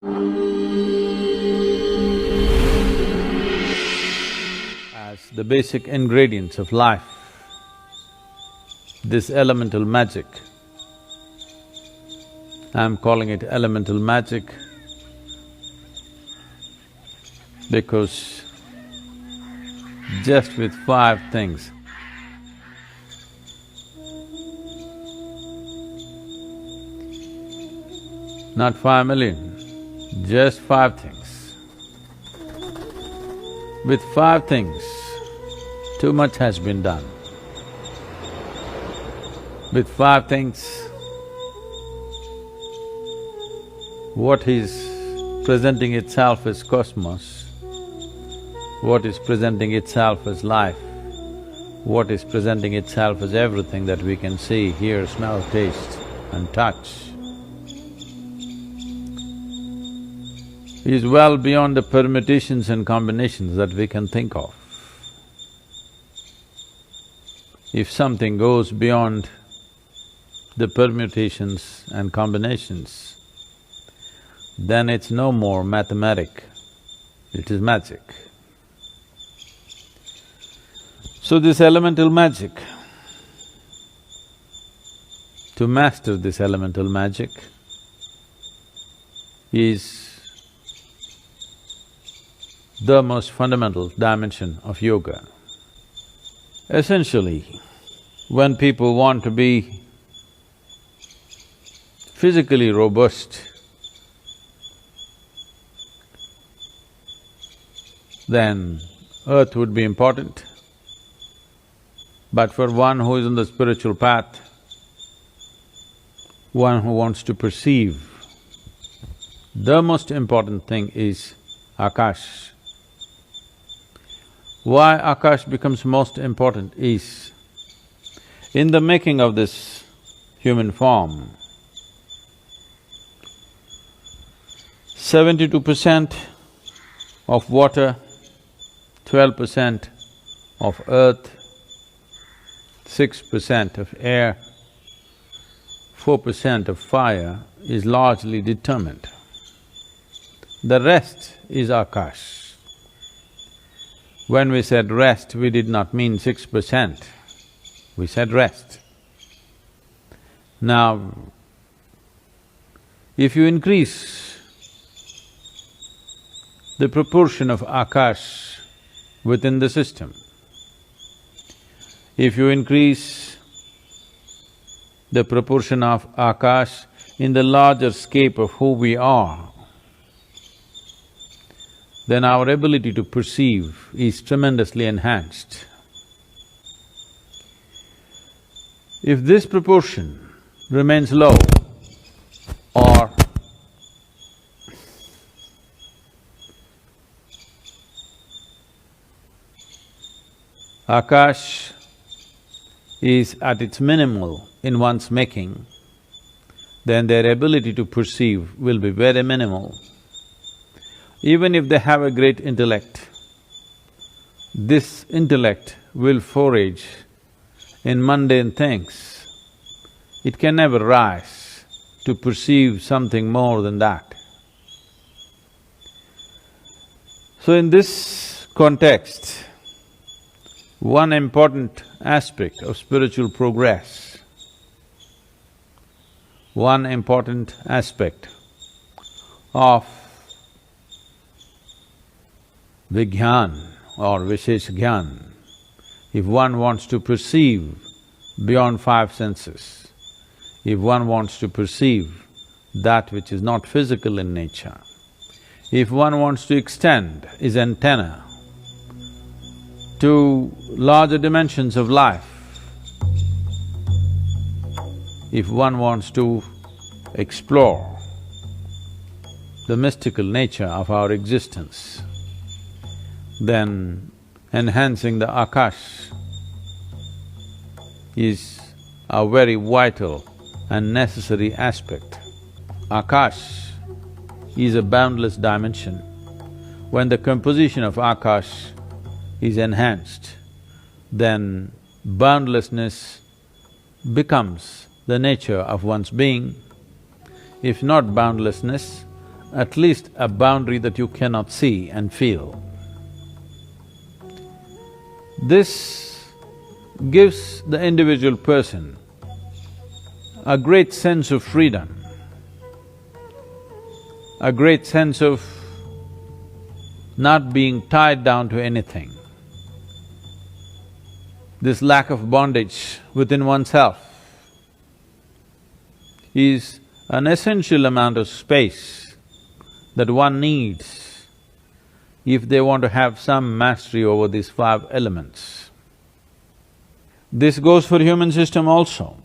As the basic ingredients of life, this elemental magic, I'm calling it elemental magic because just with 5 things, not 5 million, just 5 things. With 5 things, too much has been done. With 5 things, what is presenting itself as cosmos, what is presenting itself as life, what is presenting itself as everything that we can see, hear, smell, taste and touch, is well beyond the permutations and combinations that we can think of. If something goes beyond the permutations and combinations, then it's no more mathematic, it is magic. So this elemental magic, to master this elemental magic is the most fundamental dimension of yoga. Essentially, when people want to be physically robust, then earth would be important. But for one who is on the spiritual path, one who wants to perceive, the most important thing is Akash. Why Akash becomes most important is, in the making of this human form, 72% of water, 12% of earth, 6% of air, 4% of fire is largely determined. The rest is Akash. When we said rest, we did not mean 6%, we said rest. Now, if you increase the proportion of Akash within the system, if you increase the proportion of Akash in the larger scape of who we are, then our ability to perceive is tremendously enhanced. If this proportion remains low or Akash is at its minimal in one's making, then their ability to perceive will be very minimal. Even if they have a great intellect, this intellect will forage in mundane things. It can never rise to perceive something more than that. So in this context, one important aspect of spiritual progress, one important aspect of Vigyan or Vishesh Gyan, if one wants to perceive beyond 5 senses, if one wants to perceive that which is not physical in nature, if one wants to extend his antenna to larger dimensions of life, if one wants to explore the mystical nature of our existence, then enhancing the Akash is a very vital and necessary aspect. Akash is a boundless dimension. When the composition of Akash is enhanced, then boundlessness becomes the nature of one's being. If not boundlessness, at least a boundary that you cannot see and feel. This gives the individual person a great sense of freedom, a great sense of not being tied down to anything. This lack of bondage within oneself is an essential amount of space that one needs if they want to have some mastery over these five elements. This goes for human system also.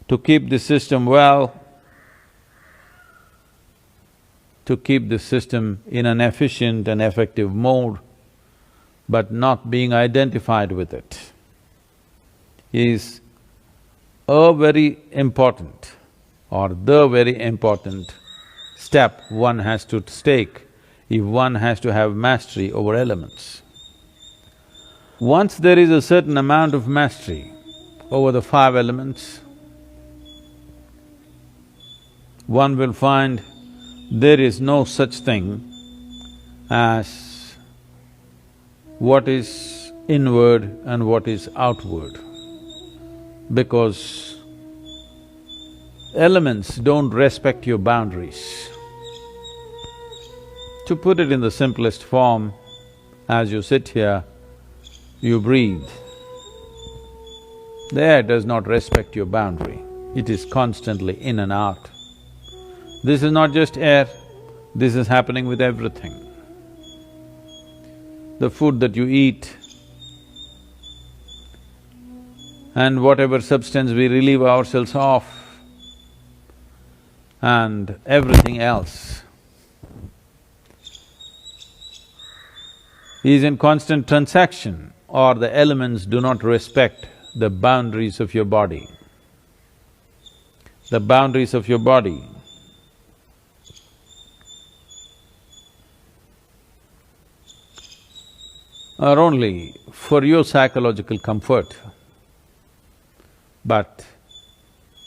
To keep this system well, to keep this system in an efficient and effective mode, but not being identified with it, is a very important or the very important step one has to take if one has to have mastery over elements. Once there is a certain amount of mastery over the five elements, one will find there is no such thing as what is inward and what is outward, because elements don't respect your boundaries. To put it in the simplest form, as you sit here, you breathe. The air does not respect your boundary, it is constantly in and out. This is not just air, this is happening with everything. The food that you eat and whatever substance we relieve ourselves of and everything else is in constant transaction, or the elements do not respect the boundaries of your body. The boundaries of your body are only for your psychological comfort, but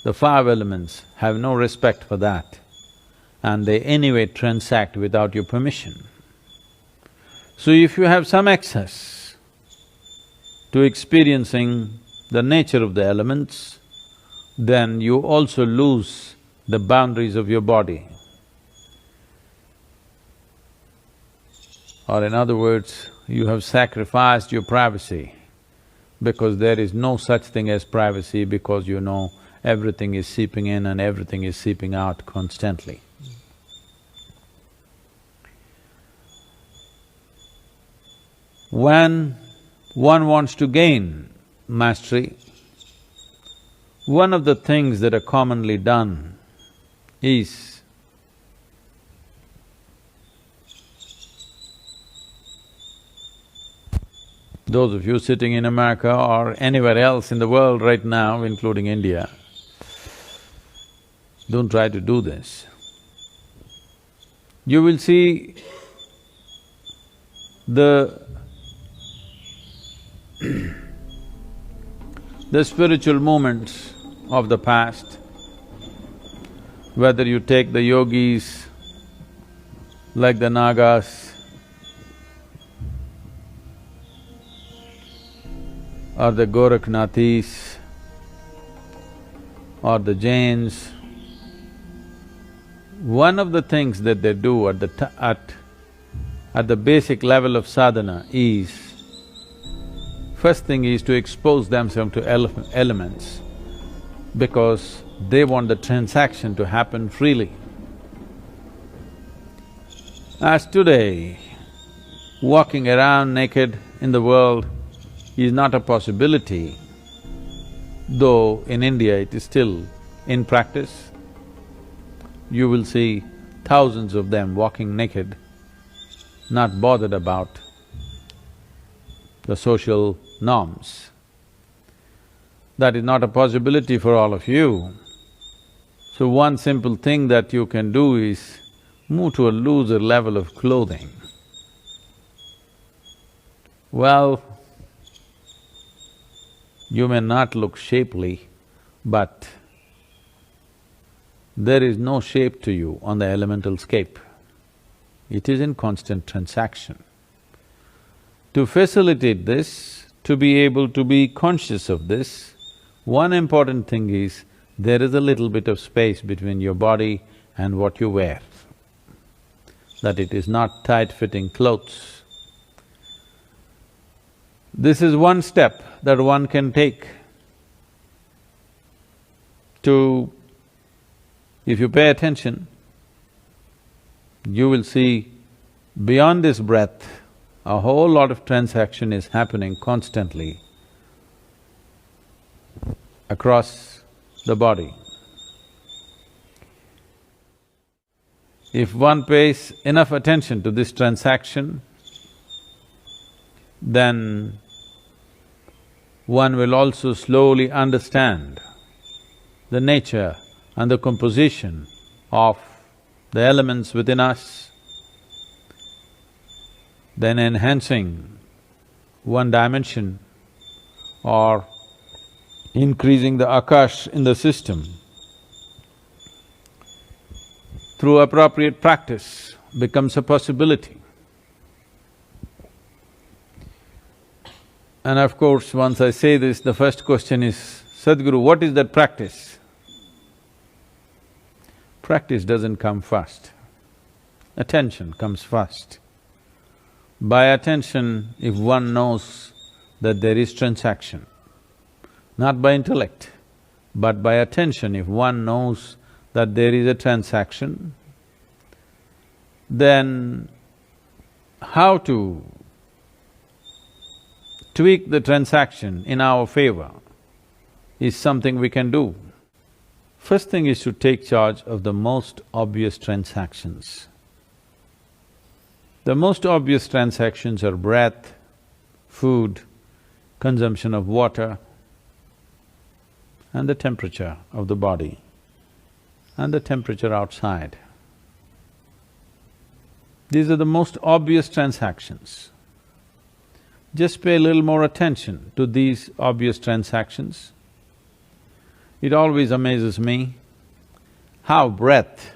the five elements have no respect for that, and they anyway transact without your permission. So if you have some access to experiencing the nature of the elements, then you also lose the boundaries of your body. Or in other words, you have sacrificed your privacy, because there is no such thing as privacy, because you know everything is seeping in and everything is seeping out constantly. When one wants to gain mastery, one of the things that are commonly done is those of you sitting in America or anywhere else in the world right now, including India, don't try to do this. You will see the spiritual movements of the past, whether you take the yogis like the Nagas or the Gorakhnathis or the Jains, one of the things that they do at the basic level of sadhana is, first thing is to expose themselves to elements, because they want the transaction to happen freely. As today, walking around naked in the world is not a possibility, though in India it is still in practice. You will see thousands of them walking naked, not bothered about the social norms. That is not a possibility for all of you. So one simple thing that you can do is move to a looser level of clothing. Well, you may not look shapely, but there is no shape to you on the elemental scape. It is in constant transaction. To facilitate this, to be able to be conscious of this, one important thing is there is a little bit of space between your body and what you wear, that it is not tight-fitting clothes. This is one step that one can take to… If you pay attention, you will see beyond this breath, a whole lot of transaction is happening constantly across the body. If one pays enough attention to this transaction, then one will also slowly understand the nature and the composition of the elements within us, then enhancing one dimension or increasing the akash in the system through appropriate practice becomes a possibility. And of course, once I say this, the first question is, Sadhguru, what is that practice? Practice doesn't come first, attention comes first. By attention, if one knows that there is transaction, not by intellect, but by attention, if one knows that there is a transaction, then how to tweak the transaction in our favor is something we can do. First thing is to take charge of the most obvious transactions. The most obvious transactions are breath, food, consumption of water, and the temperature of the body, and the temperature outside. These are the most obvious transactions. Just pay a little more attention to these obvious transactions. It always amazes me how breath,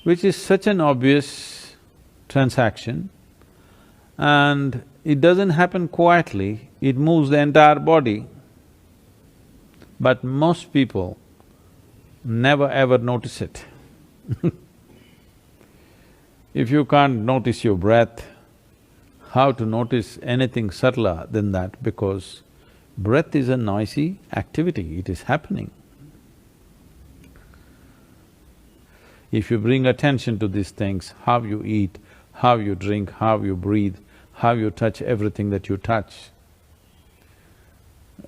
which is such an obvious transaction, and it doesn't happen quietly, it moves the entire body, but most people never ever notice it. If you can't notice your breath, how to notice anything subtler than that, because breath is a noisy activity, it is happening. If you bring attention to these things, how you eat, how you drink, how you breathe, how you touch everything that you touch,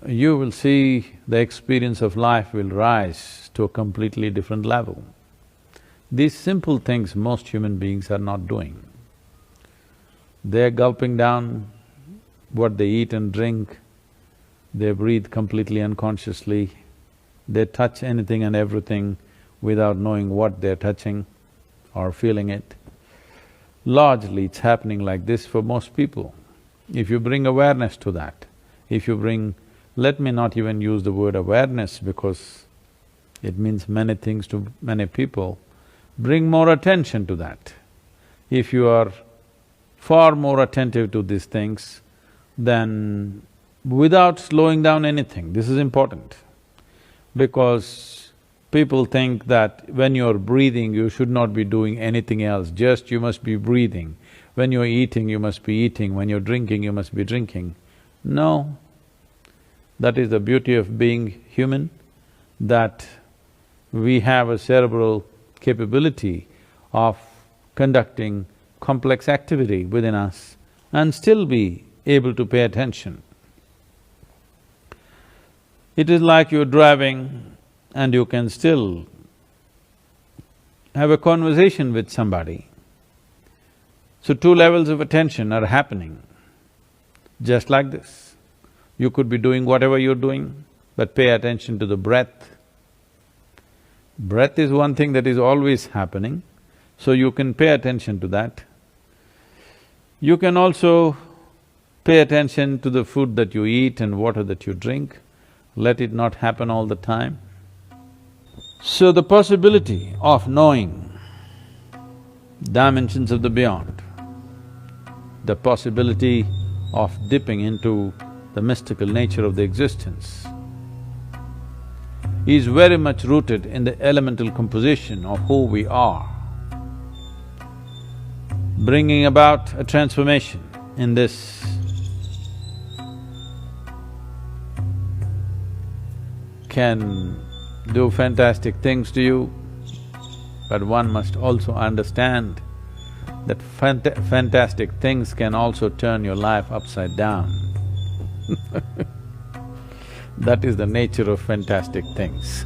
you will see the experience of life will rise to a completely different level. These simple things most human beings are not doing. They're gulping down what they eat and drink, they breathe completely unconsciously, they touch anything and everything without knowing what they're touching or feeling it. Largely it's happening like this for most people. If you bring awareness to that, if you bring… let me not even use the word awareness because it means many things to many people, bring more attention to that. If you are far more attentive to these things, then without slowing down anything, this is important, because people think that when you're breathing, you should not be doing anything else, just you must be breathing. When you're eating, you must be eating, when you're drinking, you must be drinking. No, that is the beauty of being human, that we have a cerebral capability of conducting complex activity within us and still be able to pay attention. It is like you're driving and you can still have a conversation with somebody. So two levels of attention are happening, just like this. You could be doing whatever you're doing, but pay attention to the breath. Breath is one thing that is always happening, so you can pay attention to that. You can also pay attention to the food that you eat and water that you drink. Let it not happen all the time. So the possibility of knowing dimensions of the beyond, the possibility of dipping into the mystical nature of the existence is very much rooted in the elemental composition of who we are. Bringing about a transformation in this can do fantastic things to you, but one must also understand that fantastic things can also turn your life upside down. That is the nature of fantastic things